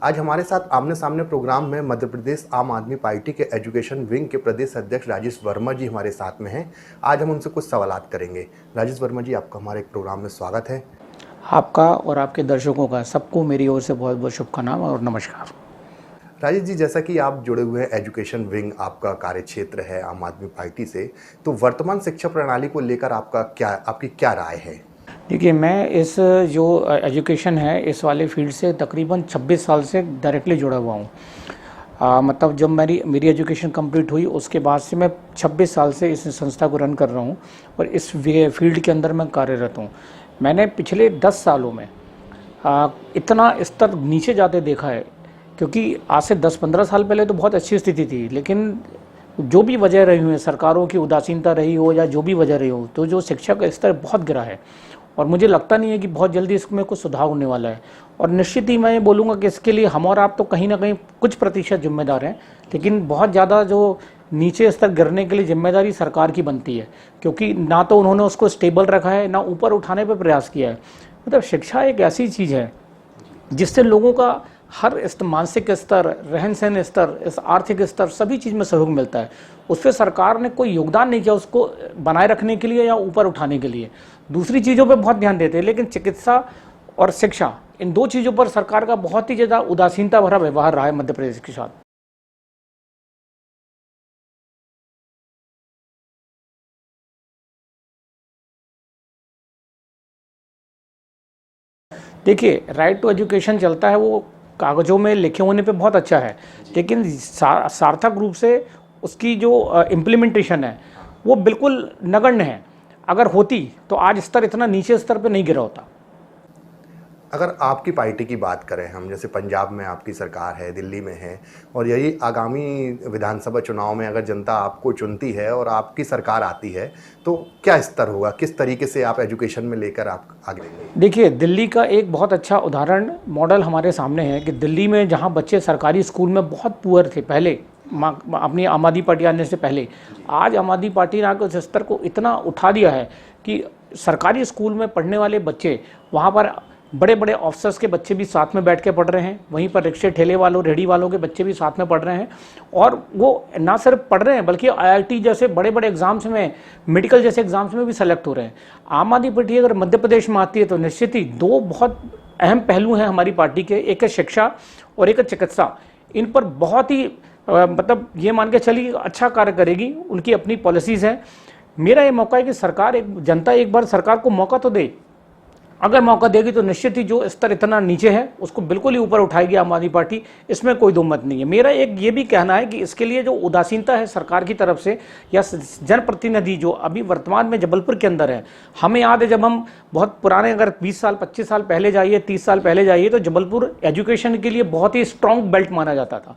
आज हमारे साथ आमने सामने प्रोग्राम में मध्य प्रदेश आम आदमी पार्टी के एजुकेशन विंग के प्रदेश अध्यक्ष राजेश वर्मा जी हमारे साथ में हैं। आज हम उनसे कुछ सवालात करेंगे। राजेश वर्मा जी, आपका हमारे प्रोग्राम में स्वागत है। आपका और आपके दर्शकों का सबको मेरी ओर से बहुत बहुत शुभकामनाएं और नमस्कार। राजेश जी, जैसा कि आप जुड़े हुए हैं एजुकेशन विंग, आपका कार्यक्षेत्र है आम आदमी पार्टी से, तो वर्तमान शिक्षा प्रणाली को लेकर आपकी क्या राय है? देखिए, मैं इस जो एजुकेशन है इस वाले फील्ड से तकरीबन 26 साल से डायरेक्टली जुड़ा हुआ हूँ। मतलब जब मेरी एजुकेशन कंप्लीट हुई उसके बाद से मैं 26 साल से इस संस्था को रन कर रहा हूँ और इस फील्ड के अंदर मैं कार्यरत हूँ। मैंने पिछले 10 सालों में इतना स्तर नीचे जाते देखा है, क्योंकि आज से 10-15 साल पहले तो बहुत अच्छी स्थिति थी, लेकिन जो भी वजह रही हुई है, सरकारों की उदासीनता रही हो या जो भी वजह रही हो, तो जो शिक्षा का स्तर बहुत गिरा है और मुझे लगता नहीं है कि बहुत जल्दी इसमें कुछ सुधार होने वाला है। और निश्चित ही मैं ये बोलूँगा कि इसके लिए हम और आप तो कहीं ना कहीं कुछ प्रतिशत जिम्मेदार हैं, लेकिन बहुत ज़्यादा जो नीचे स्तर गिरने के लिए जिम्मेदारी सरकार की बनती है, क्योंकि ना तो उन्होंने उसको स्टेबल रखा है, ना ऊपर उठाने पर प्रयास किया है। मतलब शिक्षा एक ऐसी चीज़ है जिससे लोगों का हर मानसिक स्तर, रहन सहन स्तर, इस आर्थिक स्तर, सभी चीज़ में सहयोग मिलता है। उस पर सरकार ने कोई योगदान नहीं किया उसको बनाए रखने के लिए या ऊपर उठाने के लिए। दूसरी चीज़ों पे बहुत ध्यान देते हैं, लेकिन चिकित्सा और शिक्षा, इन दो चीज़ों पर सरकार का बहुत ही ज़्यादा उदासीनता भरा व्यवहार रहा है मध्य प्रदेश के साथ। देखिए, राइट टू एजुकेशन चलता है, वो कागज़ों में लिखे होने पे बहुत अच्छा है, लेकिन सार्थक रूप से उसकी जो इम्प्लीमेंटेशन है वो बिल्कुल नगण्य है। अगर होती तो आज स्तर इतना नीचे स्तर पे नहीं गिरा होता। अगर आपकी पार्टी की बात करें हम, जैसे पंजाब में आपकी सरकार है, दिल्ली में है, और यही आगामी विधानसभा चुनाव में अगर जनता आपको चुनती है और आपकी सरकार आती है, तो क्या स्तर होगा? किस तरीके से आप एजुकेशन में लेकर आप आगे बढ़ेंगे? देखिए, दिल्ली का एक बहुत अच्छा उदाहरण मॉडल हमारे सामने है कि दिल्ली में जहाँ बच्चे सरकारी स्कूल में बहुत पुअर थे पहले, अपनी आम आदमी पार्टी आने से पहले, आज आम आदमी पार्टी ने उस स्तर को इतना उठा दिया है कि सरकारी स्कूल में पढ़ने वाले बच्चे, वहाँ पर बड़े बड़े ऑफिसर्स के बच्चे भी साथ में बैठ के पढ़ रहे हैं, वहीं पर रिक्शे ठेले वालों, रेहड़ी वालों के बच्चे भी साथ में पढ़ रहे हैं। और वो ना सिर्फ पढ़ रहे हैं बल्कि IIT जैसे बड़े बड़े एग्जाम्स में, मेडिकल जैसे एग्जाम्स में भी सेलेक्ट हो रहे हैं। आम आदमी पार्टी अगर मध्य प्रदेश में आती है तो निश्चित ही दो बहुत अहम पहलू हैं हमारी पार्टी के, एक है शिक्षा और एक है चिकित्सा। इन पर बहुत ही मतलब ये मान के चलिए अच्छा कार्य करेगी, उनकी अपनी पॉलिसीज़ हैं। मेरा ये मौका है कि सरकार, जनता एक बार सरकार को मौका तो दे। अगर मौका देगी तो निश्चित ही जो स्तर इतना नीचे है उसको बिल्कुल ही ऊपर उठाएगी आम आदमी पार्टी, इसमें कोई दो मत नहीं है। मेरा एक ये भी कहना है कि इसके लिए जो उदासीनता है सरकार की तरफ से या जनप्रतिनिधि जो अभी वर्तमान में जबलपुर के अंदर है, हमें याद है जब हम बहुत पुराने, अगर 20 साल 25 साल पहले जाइए, 30 साल पहले जाइए, तो जबलपुर एजुकेशन के लिए बहुत ही स्ट्रॉन्ग बेल्ट माना जाता था।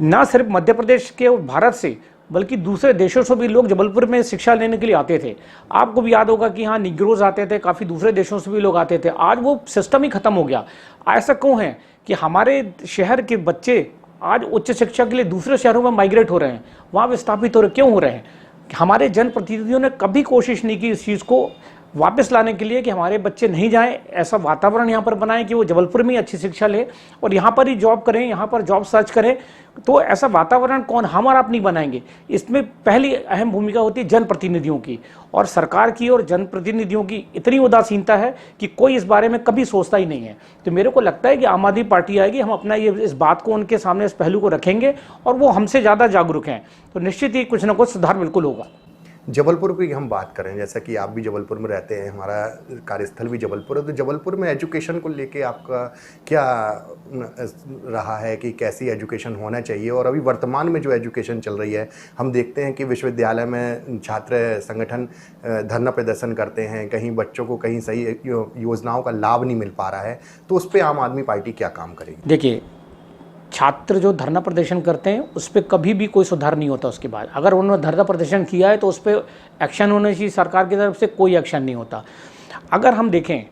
ना सिर्फ मध्य प्रदेश के और भारत से बल्कि दूसरे देशों से भी लोग जबलपुर में शिक्षा लेने के लिए आते थे। आपको भी याद होगा कि हाँ, निग्रोज आते थे, काफ़ी दूसरे देशों से भी लोग आते थे। आज वो सिस्टम ही खत्म हो गया। ऐसा क्यों है कि हमारे शहर के बच्चे आज उच्च शिक्षा के लिए दूसरे शहरों में माइग्रेट हो रहे हैं, वहाँ विस्थापित हो रहे, क्यों हो रहे हैं? हमारे जनप्रतिनिधियों ने कभी कोशिश नहीं की इस चीज़ को वापस लाने के लिए कि हमारे बच्चे नहीं जाएं, ऐसा वातावरण यहाँ पर बनाएं कि वो जबलपुर में ही अच्छी शिक्षा ले और यहाँ पर ही जॉब करें, यहाँ पर जॉब सर्च करें। तो ऐसा वातावरण कौन, हम और आप नहीं बनाएंगे। इसमें पहली अहम भूमिका होती है जनप्रतिनिधियों की, और सरकार की और जनप्रतिनिधियों की इतनी उदासीनता है कि कोई इस बारे में कभी सोचता ही नहीं है। तो मेरे को लगता है कि आम आदमी पार्टी आएगी, हम अपना ये इस बात को उनके सामने, इस पहलू को रखेंगे और वो हमसे ज़्यादा जागरूक हैं, तो निश्चित ही कुछ ना कुछ सुधार बिल्कुल होगा। जबलपुर की हम बात करें, जैसा कि आप भी जबलपुर में रहते हैं, हमारा कार्यस्थल भी जबलपुर है, तो जबलपुर में एजुकेशन को लेके आपका क्या रहा है कि कैसी एजुकेशन होना चाहिए? और अभी वर्तमान में जो एजुकेशन चल रही है, हम देखते हैं कि विश्वविद्यालय में छात्र संगठन धरना प्रदर्शन करते हैं, कहीं बच्चों को कहीं सही योजनाओं का लाभ नहीं मिल पा रहा है, तो उस पर आम आदमी पार्टी क्या काम करेगी? देखिए, छात्र जो धरना प्रदर्शन करते हैं उस पर कभी भी कोई सुधार नहीं होता। उसके बाद अगर उन्होंने धरना प्रदर्शन किया है तो उस पर एक्शन होना चाहिए, सरकार की तरफ से कोई एक्शन नहीं होता। अगर हम देखें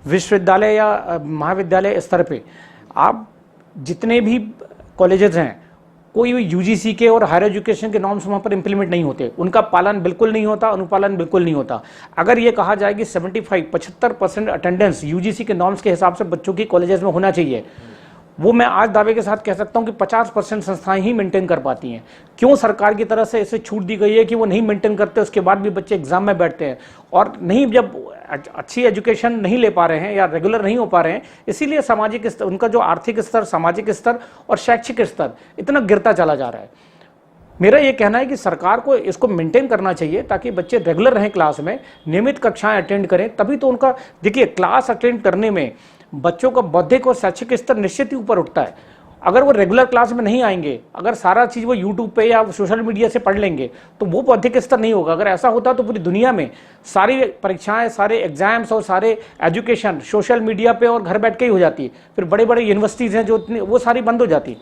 विश्वविद्यालय या महाविद्यालय स्तर पे, आप जितने भी कॉलेजेस हैं, कोई भी UGC के और हायर एजुकेशन के नॉर्म्स वहाँ पर इम्प्लीमेंट नहीं होते, उनका पालन बिल्कुल नहीं होता, अनुपालन बिल्कुल नहीं होता। अगर ये कहा जाए कि 75% अटेंडेंस UGC के नॉर्म्स के हिसाब से बच्चों की कॉलेजेस में होना चाहिए, वो मैं आज दावे के साथ कह सकता हूं कि 50% संस्थाएं ही मेंटेन कर पाती हैं। क्यों सरकार की तरफ से ऐसे छूट दी गई है कि वो नहीं मेंटेन करते, उसके बाद भी बच्चे एग्जाम में बैठते हैं और नहीं, जब अच्छी एजुकेशन नहीं ले पा रहे हैं या रेगुलर नहीं हो पा रहे हैं, इसीलिए सामाजिक स्तर, उनका जो आर्थिक स्तर, सामाजिक स्तर और शैक्षिक स्तर इतना गिरता चला जा रहा है। मेरा ये कहना है कि सरकार को इसको मेंटेन करना चाहिए ताकि बच्चे रेगुलर रहें, क्लास में नियमित कक्षाएं अटेंड करें, तभी तो उनका, देखिए, क्लास अटेंड करने में बच्चों का बौद्धिक और शैक्षिक स्तर निश्चित ही ऊपर उठता है। अगर वो रेगुलर क्लास में नहीं आएंगे, अगर सारा चीज़ वो यूट्यूब पे या सोशल मीडिया से पढ़ लेंगे, तो वो बौद्धिक स्तर नहीं होगा। अगर ऐसा होता तो पूरी दुनिया में सारी परीक्षाएं, सारे एग्जाम्स और सारे एजुकेशन सोशल मीडिया पे और घर बैठ के ही हो जाती। फिर बड़े बड़े यूनिवर्सिटीज़ हैं जो वो सारी बंद हो जाती।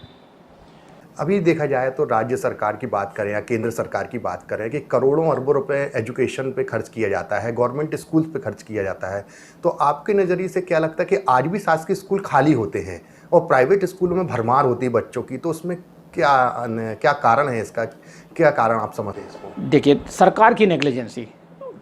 अभी देखा जाए तो राज्य सरकार की बात करें या केंद्र सरकार की बात करें कि करोड़ों अरबों रुपए एजुकेशन पे खर्च किया जाता है, गवर्नमेंट स्कूल्स पे खर्च किया जाता है। तो आपके नज़रिए से क्या लगता है कि आज भी शासकीय स्कूल खाली होते हैं और प्राइवेट स्कूलों में भरमार होती है बच्चों की, तो उसमें क्या क्या कारण है इसका, क्या कारण आप समझते हैं इसको? देखिए, सरकार की नेग्लिजेंसी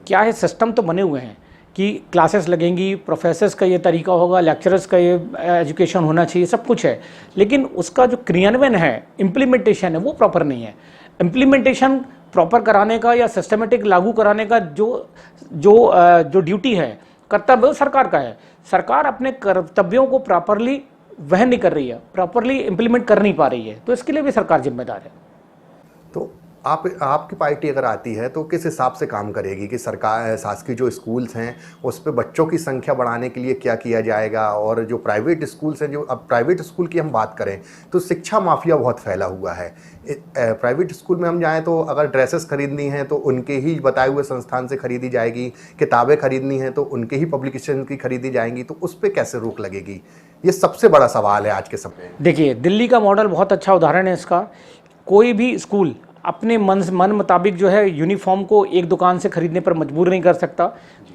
क्या है, सिस्टम तो बने हुए हैं कि क्लासेस लगेंगी, प्रोफेसर्स का ये तरीका होगा, लेक्चरर्स का ये एजुकेशन होना चाहिए, सब कुछ है, लेकिन उसका जो क्रियान्वयन है, इम्प्लीमेंटेशन है, वो प्रॉपर नहीं है। इम्प्लीमेंटेशन प्रॉपर कराने का या सिस्टमेटिक लागू कराने का जो जो जो ड्यूटी है, कर्तव्य सरकार का है। सरकार अपने कर्तव्यों को प्रॉपरली वहन नहीं कर रही है, प्रॉपरली इम्प्लीमेंट कर नहीं पा रही है, तो इसके लिए भी सरकार जिम्मेदार है। तो आपकी पार्टी अगर आती है तो किस हिसाब से काम करेगी कि सरकार, शासकीय जो स्कूल्स हैं उस पे बच्चों की संख्या बढ़ाने के लिए क्या किया जाएगा, और जो प्राइवेट स्कूल्स हैं, जो अब प्राइवेट स्कूल की हम बात करें तो शिक्षा माफिया बहुत फैला हुआ है। प्राइवेट स्कूल में हम जाएं तो अगर ड्रेसेस खरीदनी हैं तो उनके ही बताए हुए संस्थान से खरीदी जाएगी, किताबें खरीदनी हैं तो उनके ही पब्लिकेशन की खरीदी जाएंगी, तो उस पर कैसे रोक लगेगी? ये सबसे बड़ा सवाल है आज के समय में। देखिए, दिल्ली का मॉडल बहुत अच्छा उदाहरण है इसका। कोई भी स्कूल अपने मन मुताबिक जो है यूनिफॉर्म को एक दुकान से खरीदने पर मजबूर नहीं कर सकता,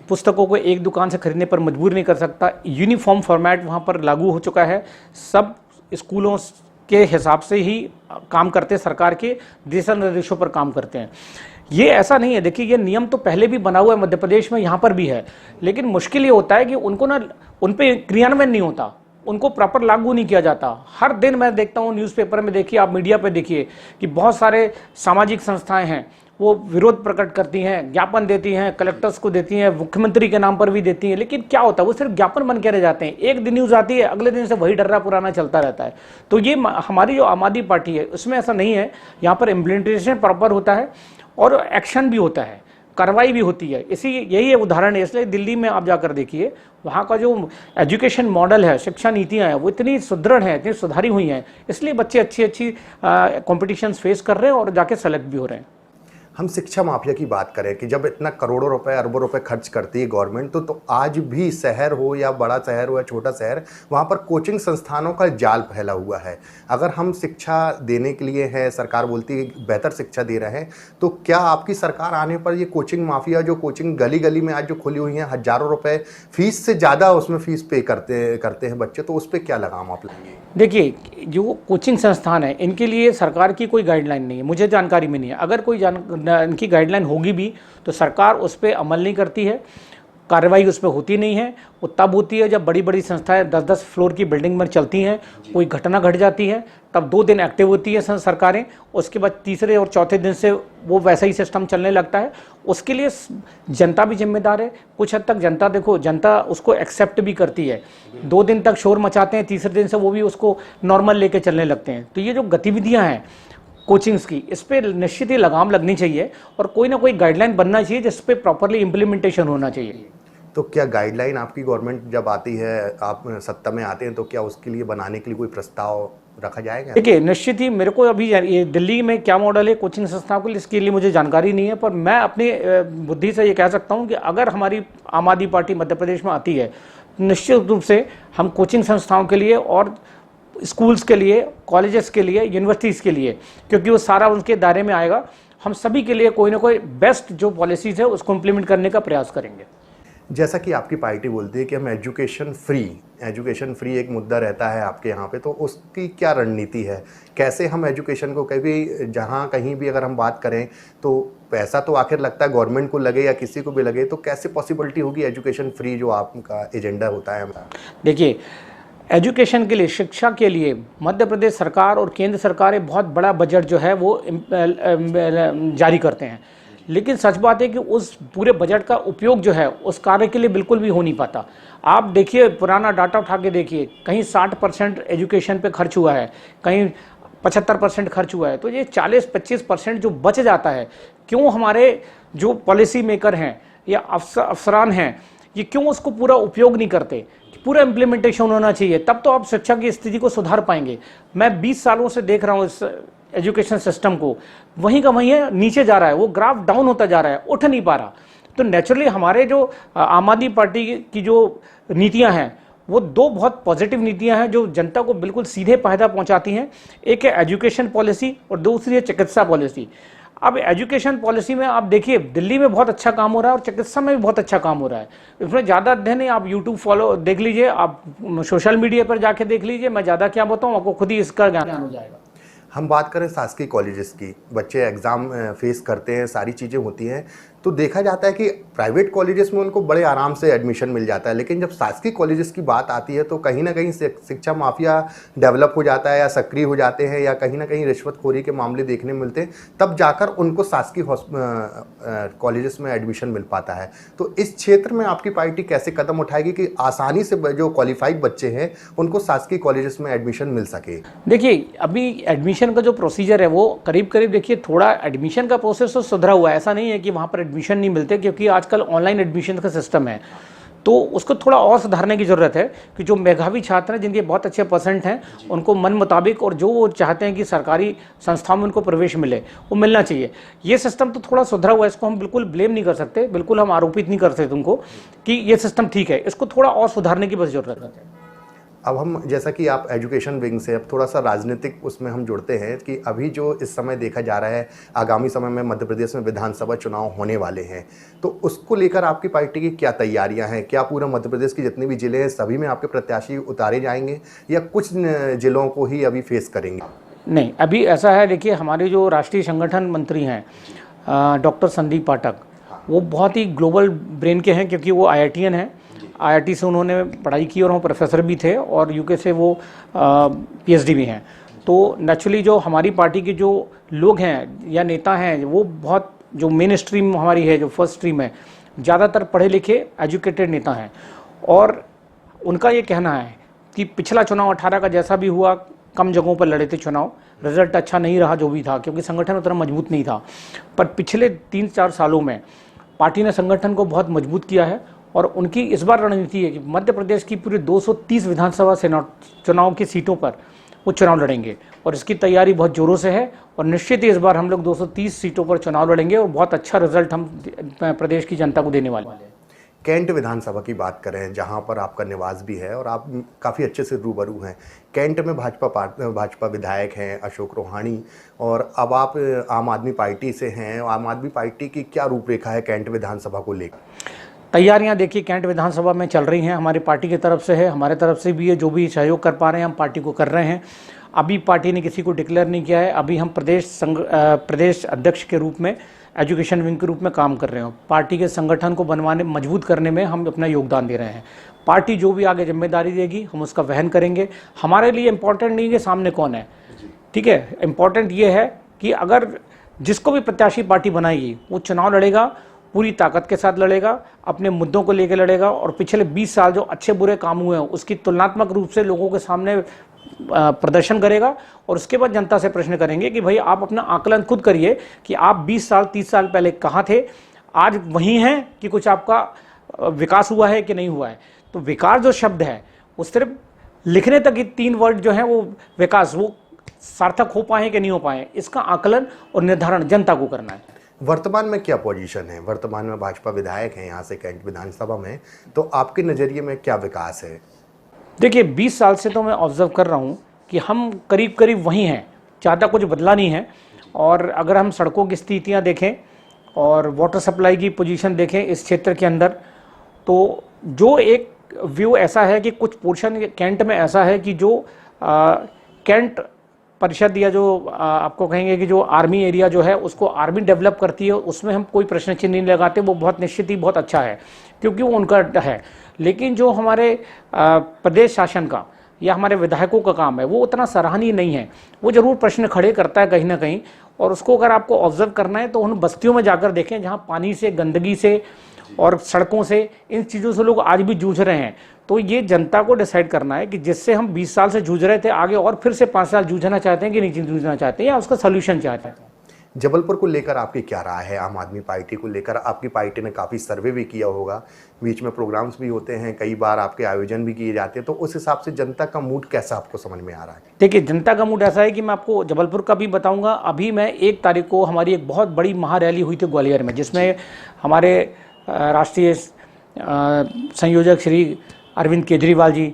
पुस्तकों को एक दुकान से खरीदने पर मजबूर नहीं कर सकता। यूनिफॉर्म फॉर्मेट वहाँ पर लागू हो चुका है। सब स्कूलों के हिसाब से ही काम करते हैं, सरकार के दिशा निर्देशों पर काम करते हैं। ये ऐसा नहीं है, देखिए, ये नियम तो पहले भी बना हुआ है मध्य प्रदेश में, यहाँ पर भी है, लेकिन मुश्किल ये होता है कि उनको ना, उन पर क्रियान्वयन नहीं होता, उनको प्रॉपर लागू नहीं किया जाता। हर दिन मैं देखता हूँ न्यूज़पेपर में, देखिए, आप मीडिया पे देखिए कि बहुत सारे सामाजिक संस्थाएं हैं, वो विरोध प्रकट करती हैं, ज्ञापन देती हैं, कलेक्टर्स को देती हैं, मुख्यमंत्री के नाम पर भी देती हैं, लेकिन क्या होता है, वो सिर्फ ज्ञापन बन के रह जाते हैं। एक दिन न्यूज़ आती है, अगले दिन से वही डर्रा पुराना चलता रहता है। तो ये हमारी जो आम आदमी पार्टी है उसमें ऐसा नहीं है, यहाँ पर इम्प्लीमेंटेशन प्रॉपर होता है और एक्शन भी होता है, कार्रवाई भी होती है। यही उदाहरण है। इसलिए दिल्ली में आप जाकर देखिए, वहाँ का जो एजुकेशन मॉडल है, शिक्षा नीतियाँ हैं, वो इतनी सुदृढ़ हैं, इतनी सुधारी हुई हैं, इसलिए बच्चे अच्छी कॉम्पिटिशन्स फेस कर रहे हैं और जाके सेलेक्ट भी हो रहे हैं। हम शिक्षा माफिया की बात करें कि जब इतना करोड़ों रुपए, अरबों रुपए खर्च करती है गवर्नमेंट, तो आज भी शहर हो या बड़ा शहर हो या छोटा शहर, वहाँ पर कोचिंग संस्थानों का जाल फैला हुआ है। अगर हम शिक्षा देने के लिए है, सरकार बोलती है बेहतर शिक्षा दे रहे हैं, तो क्या आपकी सरकार आने पर ये कोचिंग माफिया, जो कोचिंग गली गली में आज जो खुली हुई हैं, हज़ारों रुपए फीस से ज़्यादा उसमें फीस पे करते हैं बच्चे, तो उस पर क्या लगाम आप लेंगे? देखिए, जो कोचिंग संस्थान है, इनके लिए सरकार की कोई गाइडलाइन नहीं है, मुझे जानकारी में नहीं है। अगर कोई इनकी गाइडलाइन होगी भी तो सरकार उस पर अमल नहीं करती है, कार्रवाई उस पर होती नहीं है। वो तब होती है जब बड़ी बड़ी संस्थाएं 10-10 फ्लोर की बिल्डिंग में चलती हैं, कोई घटना घट जाती है, तब 2 दिन एक्टिव होती है सरकारें, उसके बाद तीसरे और चौथे दिन से वो वैसा ही सिस्टम चलने लगता है। उसके लिए जनता भी जिम्मेदार है। कुछ हद तक जनता, देखो, जनता उसको एक्सेप्ट भी करती है। 2 दिन तक शोर मचाते हैं, तीसरे दिन से वो भी उसको नॉर्मल लेके चलने लगते हैं। तो ये जो गतिविधियाँ हैं कोचिंग्स की, इस पर निश्चित ही लगाम लगनी चाहिए और कोई ना कोई गाइडलाइन बनना चाहिए जिस पे प्रॉपरली इम्प्लीमेंटेशन होना चाहिए। तो क्या गाइडलाइन आपकी गवर्नमेंट जब आती है, आप सत्ता में आते हैं, तो क्या उसके लिए बनाने के लिए कोई प्रस्ताव रखा जाएगा? देखिए, निश्चित ही मेरे को अभी ये दिल्ली में क्या मॉडल है कोचिंग संस्थाओं के लिए, इसके लिए मुझे जानकारी नहीं है, पर मैं अपनी बुद्धि से ये कह सकता हूँ कि अगर हमारी आम आदमी पार्टी मध्य प्रदेश में आती है, निश्चित रूप से हम कोचिंग संस्थाओं के लिए और स्कूल्स के लिए, कॉलेजेस के लिए, यूनिवर्सिटीज़ के लिए, क्योंकि वो सारा उनके दायरे में आएगा, हम सभी के लिए कोई ना कोई बेस्ट जो पॉलिसीज़ है उसको इम्प्लीमेंट करने का प्रयास करेंगे। जैसा कि आपकी पार्टी बोलती है कि हम एजुकेशन फ्री एक मुद्दा रहता है आपके यहाँ पे, तो उसकी क्या रणनीति है? कैसे हम एजुकेशन को, कभी जहाँ कहीं भी अगर हम बात करें तो पैसा तो आखिर लगता है गवर्नमेंट को लगे या किसी को भी लगे, तो कैसे पॉसिबिलिटी होगी एजुकेशन फ्री जो आपका एजेंडा होता है? देखिए, एजुकेशन के लिए, शिक्षा के लिए मध्य प्रदेश सरकार और केंद्र सरकार एक बहुत बड़ा बजट जो है वो जारी करते हैं, लेकिन सच बात है कि उस पूरे बजट का उपयोग जो है उस कार्य के लिए बिल्कुल भी हो नहीं पाता। आप देखिए, पुराना डाटा उठा के देखिए, कहीं 60% एजुकेशन पे खर्च हुआ है, कहीं 75% खर्च हुआ है। तो ये 40-25% जो बच जाता है, क्यों हमारे जो पॉलिसी मेकर हैं या अफसरान हैं, ये क्यों उसको पूरा उपयोग नहीं करते? पूरा इम्प्लीमेंटेशन होना चाहिए, तब तो आप शिक्षा की स्थिति को सुधार पाएंगे। मैं 20 सालों से देख रहा हूँ इस एजुकेशन सिस्टम को, वहीं का वहीं है, नीचे जा रहा है, वो ग्राफ डाउन होता जा रहा है, उठ नहीं पा रहा। तो नेचुरली हमारे जो आम आदमी पार्टी की जो नीतियां हैं, वो दो बहुत पॉजिटिव नीतियां हैं जो जनता को बिल्कुल सीधे फायदा पहुंचाती हैं। एक है एजुकेशन पॉलिसी और दूसरी है चिकित्सा पॉलिसी। अब एजुकेशन पॉलिसी में आप देखिए, दिल्ली में बहुत अच्छा काम हो रहा है और चिकित्सा में भी बहुत अच्छा काम हो रहा है। इसमें ज़्यादा अध्ययन नहीं, आप यूट्यूब फॉलो देख लीजिए, आप सोशल मीडिया पर जाके देख लीजिए, मैं ज़्यादा क्या बताऊँ, आपको खुद ही इसका ज्ञान हो जाएगा। हम बात करें शासकीय कॉलेजेस की, बच्चे एग्ज़ाम फेस करते हैं, सारी चीज़ें होती हैं, तो देखा जाता है कि प्राइवेट कॉलेजेस में उनको बड़े आराम से एडमिशन मिल जाता है, लेकिन जब शासकीय कॉलेजेस की बात आती है तो कहीं ना कहीं शिक्षा माफिया डेवलप हो जाता है या सक्रिय हो जाते हैं, या कहीं ना कहीं रिश्वतखोरी के मामले देखने मिलते हैं, तब जाकर उनको शासकीय कॉलेजेस में एडमिशन मिल पाता है। तो इस क्षेत्र में आपकी पार्टी कैसे कदम उठाएगी कि आसानी से जो क्वालिफाइड बच्चे हैं उनको शासकीय कॉलेजेस में एडमिशन मिल सके? देखिए, अभी एडमिशन का जो प्रोसीजर है वो करीब करीब, देखिए, थोड़ा एडमिशन का प्रोसेस तो सुधरा हुआ है, ऐसा नहीं है कि वहाँ पर एडमिशन नहीं मिलते, क्योंकि आजकल ऑनलाइन एडमिशन का सिस्टम है। तो उसको थोड़ा और सुधारने की ज़रूरत है कि जो मेधावी छात्र हैं, जिनके बहुत अच्छे परसेंट हैं, उनको मन मुताबिक और जो वो चाहते हैं कि सरकारी संस्थाओं में उनको प्रवेश मिले, वो मिलना चाहिए। ये सिस्टम तो थोड़ा सुधरा हुआ है, इसको हम बिल्कुल ब्लेम नहीं कर सकते, बिल्कुल हम आरोपित नहीं करते तुमको कि ये सिस्टम ठीक है, इसको थोड़ा और सुधारने की बस ज़रूरत है। अब हम, जैसा कि आप एजुकेशन विंग से, अब थोड़ा सा राजनीतिक उसमें हम जुड़ते हैं कि अभी जो इस समय देखा जा रहा है, आगामी समय में मध्य प्रदेश में विधानसभा चुनाव होने वाले हैं, तो उसको लेकर आपकी पार्टी की क्या तैयारियां हैं? क्या पूरा मध्य प्रदेश के जितने भी जिले हैं सभी में आपके प्रत्याशी उतारे जाएंगे या कुछ जिलों को ही अभी फेस करेंगे? नहीं, अभी ऐसा है, देखिए, हमारे जो राष्ट्रीय संगठन मंत्री हैं डॉक्टर संदीप पाठक, वो बहुत ही ग्लोबल ब्रेन के हैं, क्योंकि वो IITian हैं। IIT से उन्होंने पढ़ाई की और वो प्रोफेसर भी थे, और UK से वो PhD भी हैं। तो नेचुरली जो हमारी पार्टी के जो लोग हैं या नेता हैं, वो बहुत, जो मेन स्ट्रीम हमारी है, जो फर्स्ट स्ट्रीम है, ज़्यादातर पढ़े लिखे एजुकेटेड नेता हैं। और उनका ये कहना है कि पिछला चुनाव 18 का जैसा भी हुआ, कम जगहों पर लड़े थे चुनाव, रिजल्ट अच्छा नहीं रहा जो भी था, क्योंकि संगठन उतना मजबूत नहीं था। पर पिछले 3-4 सालों में पार्टी ने संगठन को बहुत मजबूत किया है, और उनकी इस बार रणनीति है कि मध्य प्रदेश की पूरी 230 विधानसभा चुनाव की सीटों पर वो चुनाव लड़ेंगे, और इसकी तैयारी बहुत ज़ोरों से है। और निश्चित ही इस बार हम लोग 230 सीटों पर चुनाव लड़ेंगे और बहुत अच्छा रिजल्ट हम प्रदेश की जनता को देने वाले हैं। कैंट विधानसभा की बात करें, जहां पर आपका निवास भी है और आप काफ़ी अच्छे से रूबरू हैं, कैंट में भाजपा विधायक हैं अशोक रोहाणी, और अब आप आम आदमी पार्टी से हैं। आम आदमी पार्टी की क्या रूपरेखा है कैंट विधानसभा को लेकर? तैयारियां देखिए कैंट विधानसभा में चल रही हैं, हमारी पार्टी की तरफ से है, हमारे तरफ से भी है, जो भी सहयोग कर पा रहे हैं हम पार्टी को कर रहे हैं। अभी पार्टी ने किसी को डिक्लेयर नहीं किया है, अभी हम प्रदेश अध्यक्ष के रूप में, एजुकेशन विंग के रूप में काम कर रहे हैं। पार्टी के संगठन को बनवाने, मजबूत करने में हम अपना योगदान दे रहे हैं। पार्टी जो भी आगे जिम्मेदारी देगी हम उसका वहन करेंगे। हमारे लिए इम्पोर्टेंट नहीं है सामने कौन है, ठीक है, इम्पोर्टेंट ये है कि अगर जिसको भी प्रत्याशी पार्टी बनाएगी वो चुनाव लड़ेगा, पूरी ताकत के साथ लड़ेगा, अपने मुद्दों को लेकर लड़ेगा, और पिछले 20 साल जो अच्छे बुरे काम हुए हैं उसकी तुलनात्मक रूप से लोगों के सामने प्रदर्शन करेगा। और उसके बाद जनता से प्रश्न करेंगे कि भाई आप अपना आकलन खुद करिए कि आप 20 साल 30 साल पहले कहाँ थे, आज वहीं हैं कि कुछ आपका विकास हुआ है कि नहीं हुआ है। तो विकास जो शब्द है वो सिर्फ लिखने तक ही 3 वर्ड जो है वो विकास, वो सार्थक हो पाए कि नहीं हो पाए, इसका आकलन और निर्धारण जनता को करना है। वर्तमान में क्या पोजीशन है? वर्तमान में भाजपा विधायक हैं यहाँ से कैंट विधानसभा में, तो आपके नज़रिए में क्या विकास है? देखिए 20 साल से तो मैं ऑब्जर्व कर रहा हूँ कि हम करीब करीब वहीं हैं, ज़्यादा कुछ बदला नहीं है। और अगर हम सड़कों की स्थितियाँ देखें और वाटर सप्लाई की पोजीशन देखें इस क्षेत्र के अंदर, तो जो एक व्यू ऐसा है कि कुछ पोर्शन कैंट में ऐसा है कि जो कैंट परिषद या जो आपको कहेंगे कि जो आर्मी एरिया जो है उसको आर्मी डेवलप करती है, उसमें हम कोई प्रश्न चिन्ह नहीं लगाते, वो बहुत निश्चित ही बहुत अच्छा है क्योंकि वो उनका है। लेकिन जो हमारे प्रदेश शासन का या हमारे विधायकों का काम है वो उतना सराहनीय नहीं है। वो ज़रूर प्रश्न खड़े करता है कहीं ना कहीं, और उसको अगर आपको ऑब्जर्व करना है तो उन बस्तियों में जाकर देखें जहाँ पानी से, गंदगी से और सड़कों से, इन चीज़ों से लोग आज भी जूझ रहे हैं। तो ये जनता को डिसाइड करना है कि जिससे हम 20 साल से जूझ रहे थे आगे और फिर से 5 साल जूझना चाहते हैं कि नहीं जूझना चाहते हैं, या उसका सोल्यूशन चाहते हैं। जबलपुर को लेकर आपकी क्या राय है? आम आदमी पार्टी को लेकर आपकी पार्टी ने काफ़ी सर्वे भी किया होगा, बीच में प्रोग्राम्स भी होते हैं, कई बार आपके आयोजन भी किए जाते हैं, तो उस हिसाब से जनता का मूड कैसा आपको समझ में आ रहा है? देखिए, जनता का मूड ऐसा है कि मैं आपको जबलपुर का भी बताऊंगा। अभी मैं 1 तारीख को हमारी एक बहुत बड़ी महारैली हुई थी ग्वालियर में, जिसमें हमारे राष्ट्रीय संयोजक श्री अरविंद केजरीवाल जी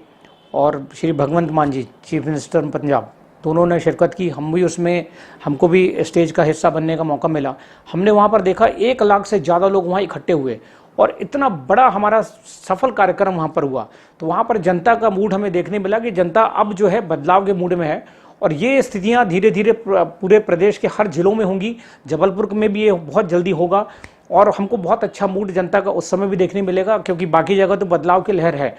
और श्री भगवंत मान जी, चीफ मिनिस्टर पंजाब, दोनों ने शिरकत की। हम भी उसमें, हमको भी स्टेज का हिस्सा बनने का मौका मिला। हमने वहाँ पर देखा 1 लाख से ज़्यादा लोग वहाँ इकट्ठे हुए और इतना बड़ा हमारा सफल कार्यक्रम वहाँ पर हुआ। तो वहाँ पर जनता का मूड हमें देखने मिला कि जनता अब जो है बदलाव के मूड में है, और ये स्थितियाँ धीरे धीरे पूरे प्रदेश के हर जिलों में होंगी। जबलपुर में भी ये बहुत जल्दी होगा और हमको बहुत अच्छा मूड जनता का उस समय भी देखने मिलेगा, क्योंकि बाकी जगह तो बदलाव की लहर है।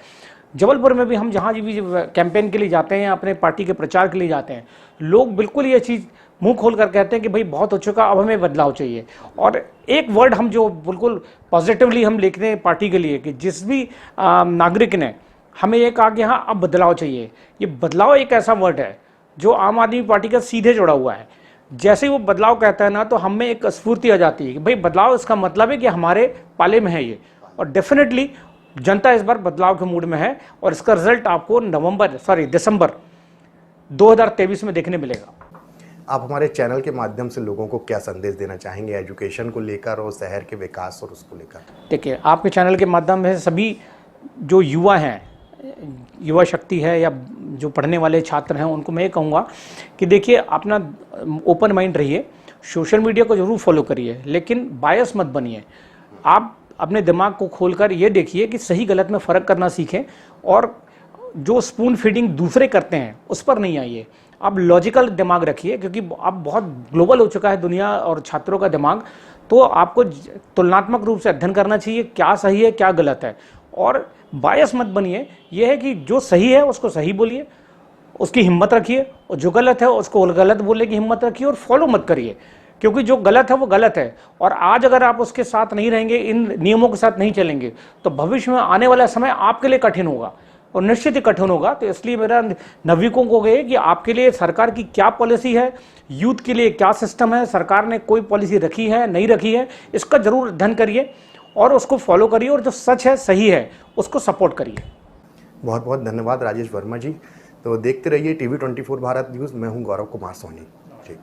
जबलपुर में भी हम जहाँ भी कैंपेन के लिए जाते हैं, अपने पार्टी के प्रचार के लिए जाते हैं, लोग बिल्कुल ये चीज़ मुंह खोल कर कहते हैं कि भाई बहुत हो चुका, अब हमें बदलाव चाहिए। और एक वर्ड हम जो बिल्कुल पॉजिटिवली हम लिखते हैं पार्टी के लिए कि जिस भी नागरिक ने हमें ये कहा कि हाँ अब बदलाव चाहिए, ये बदलाव एक ऐसा वर्ड है जो आम आदमी पार्टी का सीधे जुड़ा हुआ है। जैसे ही वो बदलाव कहता है ना, तो हम में एक स्फूर्ति आ जाती है कि भाई बदलाव, इसका मतलब है कि हमारे पाले में है ये। और डेफिनेटली जनता इस बार बदलाव के मूड में है और इसका रिजल्ट आपको दिसंबर 2023 में देखने मिलेगा। आप हमारे चैनल के माध्यम से लोगों को क्या संदेश देना चाहेंगे एजुकेशन को लेकर और शहर के विकास और उसको लेकर? देखिए, आपके चैनल के माध्यम से सभी जो युवा हैं, युवा शक्ति है या जो पढ़ने वाले छात्र हैं, उनको मैं ये कहूँगा कि देखिए, अपना ओपन माइंड रहिए, सोशल मीडिया को जरूर फॉलो करिए, लेकिन बायस मत बनिए। आप अपने दिमाग को खोलकर ये देखिए कि सही गलत में फ़र्क करना सीखें, और जो स्पून फीडिंग दूसरे करते हैं उस पर नहीं आइए। आप लॉजिकल दिमाग रखिए, क्योंकि अब बहुत ग्लोबल हो चुका है दुनिया और छात्रों का दिमाग। तो आपको तुलनात्मक रूप से अध्ययन करना चाहिए, क्या सही है क्या गलत है, और बायस मत बनिए। यह है कि जो सही है उसको सही बोलिए, उसकी हिम्मत रखिए, और जो गलत है उसको गलत बोलने की हिम्मत रखिए, और फॉलो मत करिए, क्योंकि जो गलत है वो गलत है। और आज अगर आप उसके साथ नहीं रहेंगे, इन नियमों के साथ नहीं चलेंगे, तो भविष्य में आने वाला समय आपके लिए कठिन होगा, और निश्चित ही कठिन होगा। तो इसलिए मेरा नागरिकों को ये कि आपके लिए सरकार की क्या पॉलिसी है, यूथ के लिए क्या सिस्टम है, सरकार ने कोई पॉलिसी रखी है नहीं रखी है, इसका जरूर अध्ययन करिए और उसको फॉलो करिए, और जो सच है सही है उसको सपोर्ट करिए। बहुत बहुत धन्यवाद राजेश वर्मा जी। तो देखते रहिए TV 24 भारत न्यूज़। मैं हूँ गौरव कुमार सोनी जी।